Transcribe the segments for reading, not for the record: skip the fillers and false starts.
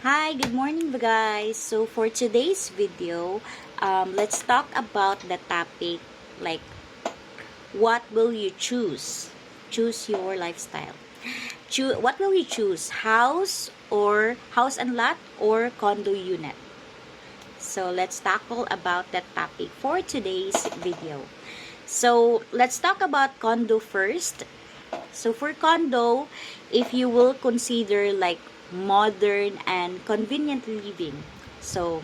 Hi, good morning guys. So for today's video, let's talk about the topic like what will you choose? Choose your lifestyle. What will you choose? House and lot or condo unit? So let's tackle about that topic for today's video. So let's talk about condo first. So for condo, if you will consider like modern and convenient living. So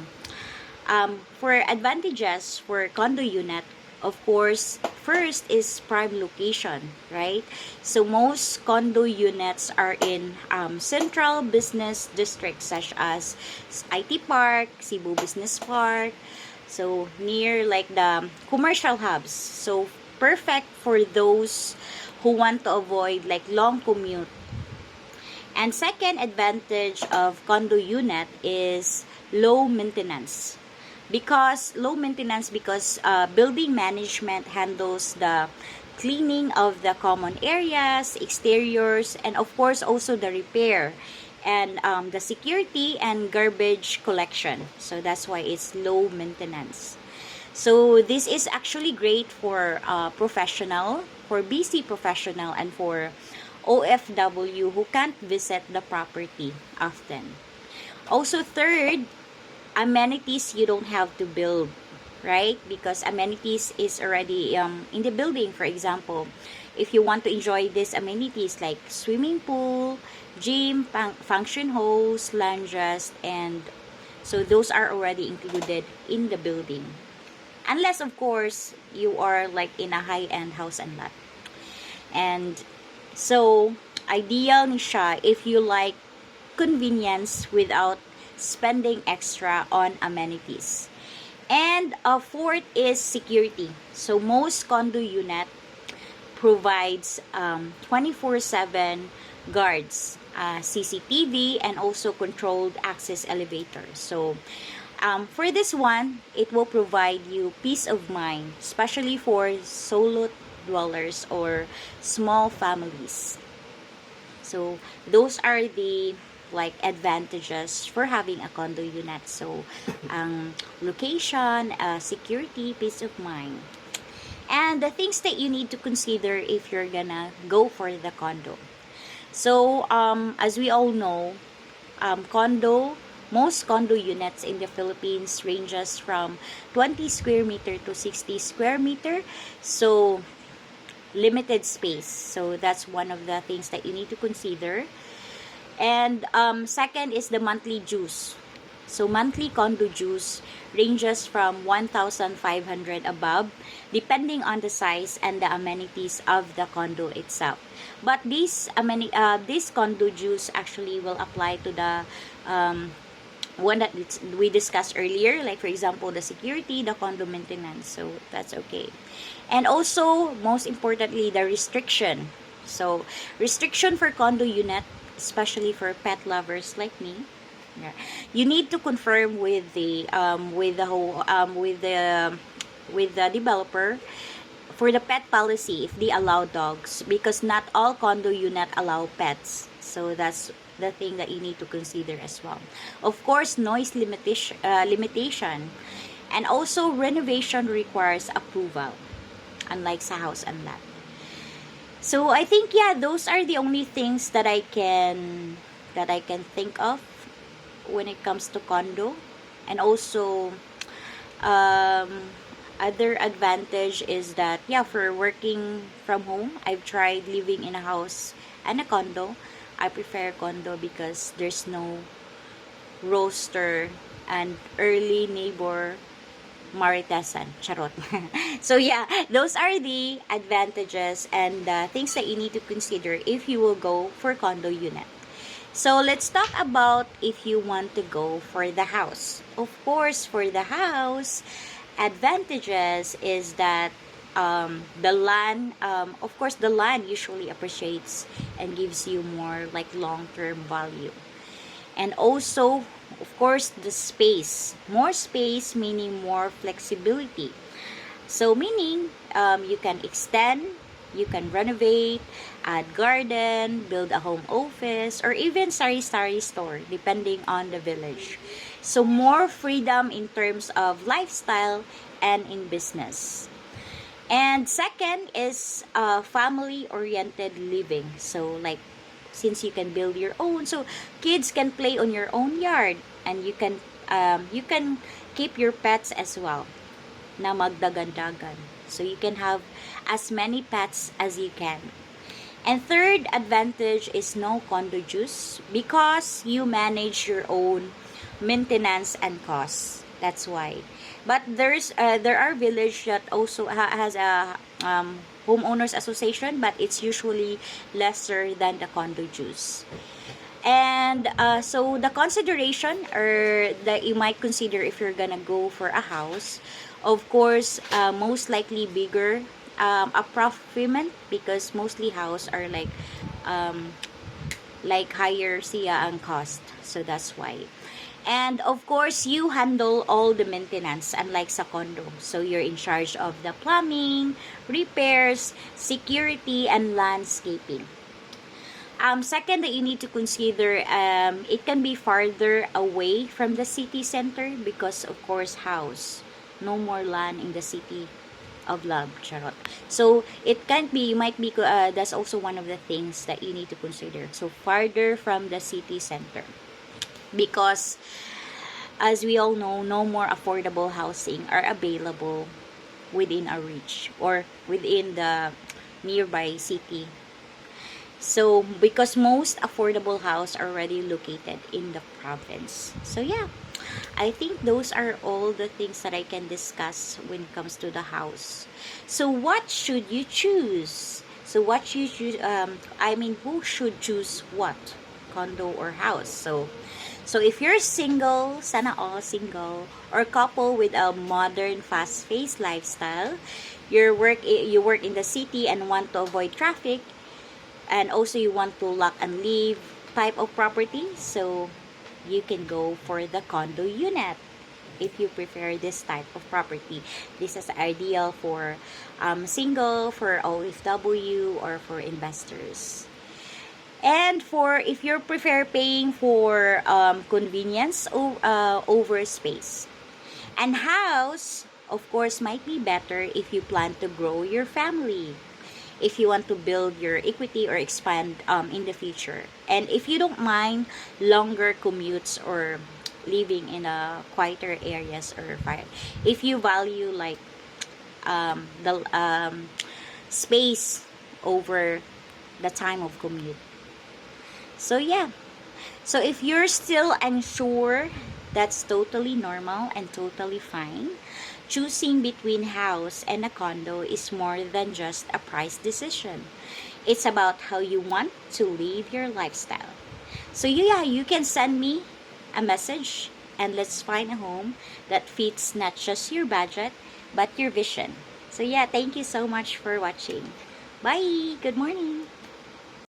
for advantages for condo unit, of course, first is prime location, right? So most condo units are in central business districts such as IT Park, Cebu Business Park, so near like the commercial hubs. So perfect for those who want to avoid like long commute. And second advantage of condo unit is low maintenance. Because building management handles the cleaning of the common areas, exteriors, and of course also the repair and the security and garbage collection. So that's why it's low maintenance. So this is actually great for for busy professional, and for OFW who can't visit the property often. Also, third, amenities you don't have to build, right? Because amenities is already in the building. For example, if you want to enjoy these amenities like swimming pool, gym, function halls, lounges, and so those are already included in the building. Unless, of course, you are like in a high-end house and lot. And so, ideal ni siya if you like convenience without spending extra on amenities. And fourth is security. So, most condo unit provides 24/7 guards, CCTV, and also controlled access elevators. So, for this one, it will provide you peace of mind, especially for solo dwellers or small families. So, those are the like advantages for having a condo unit. So, location, security, peace of mind. And the things that you need to consider if you're gonna go for the condo. So, as we all know, most condo units in the Philippines ranges from 20 square meter to 60 square meter. So, limited space. So, that's one of the things that you need to consider. And second is the monthly dues. So, monthly condo dues ranges from 1,500 above, depending on the size and the amenities of the condo itself. But these condo dues actually will apply to the one that we discussed earlier, like for example the security, the condo maintenance. So that's okay. And also, most importantly, the restriction. So restriction for condo unit, especially for pet lovers like me. Yeah. You need to confirm with the developer for the pet policy if they allow dogs, because not all condo unit allow pets. So that's the thing that you need to consider as well. Of course, noise limitation, and also renovation requires approval, unlike sa house and lot. So I think, yeah, those are the only things that I can think of when it comes to condo. And also, other advantage is that, yeah, for working from home, I've tried living in a house and a condo. I prefer condo because there's no roaster and early neighbor maritesan. Charot. So yeah, those are the advantages and things that you need to consider if you will go for condo unit. So let's talk about if you want to go for the house. Of course, for the house, advantages is that the land, of course, the land usually appreciates and gives you more like long-term value. And also, of course, the space. More space meaning more flexibility. So meaning you can extend You can renovate, add garden, build a home office, or even sari-sari store, depending on the village. So more freedom in terms of lifestyle and in business. And second is family-oriented living. So like since you can build your own, so kids can play on your own yard, and you can keep your pets as well na magdagandagan. So you can have as many pets as you can. And third advantage is no condo juice because you manage your own maintenance and costs. That's why. But there are village that also has a homeowners association, but it's usually lesser than the condo juice. And so the consideration or that you might consider if you're gonna go for a house, of course, most likely bigger, approximate because mostly house are like higher siya ang cost. So that's why. And of course, you handle all the maintenance unlike sa condo. So you're in charge of the plumbing, repairs, security, and landscaping. Second that you need to consider, it can be farther away from the city center because of course house. No more land in the city of love, charot. So it can't be, you might be, that's also one of the things that you need to consider. So farther from the city center. Because as we all know, no more affordable housing are available within our reach or within the nearby city. So because most affordable house are already located in the province. So yeah, I think those are all the things that I can discuss when it comes to the house. So what should you choose? So what you choose, who should choose what? Condo or house? So if you're single, sana all single, or couple with a modern, fast-paced lifestyle, you work in the city and want to avoid traffic, and also you want to lock and leave type of property, so you can go for the condo unit if you prefer this type of property. This is ideal for single, for OFW, or for investors. And for if you prefer paying for convenience over space. And house, of course, might be better if you plan to grow your family, if you want to build your equity or expand in the future. And if you don't mind longer commutes or living in quieter areas, or if you value like the space over the time of commute. So yeah, so if you're still unsure, that's totally normal and totally fine. Choosing between house and a condo is more than just a price decision. It's about how you want to live your lifestyle. So yeah, you can send me a message and let's find a home that fits not just your budget but your vision. So yeah, thank you so much for watching. Bye! Good morning!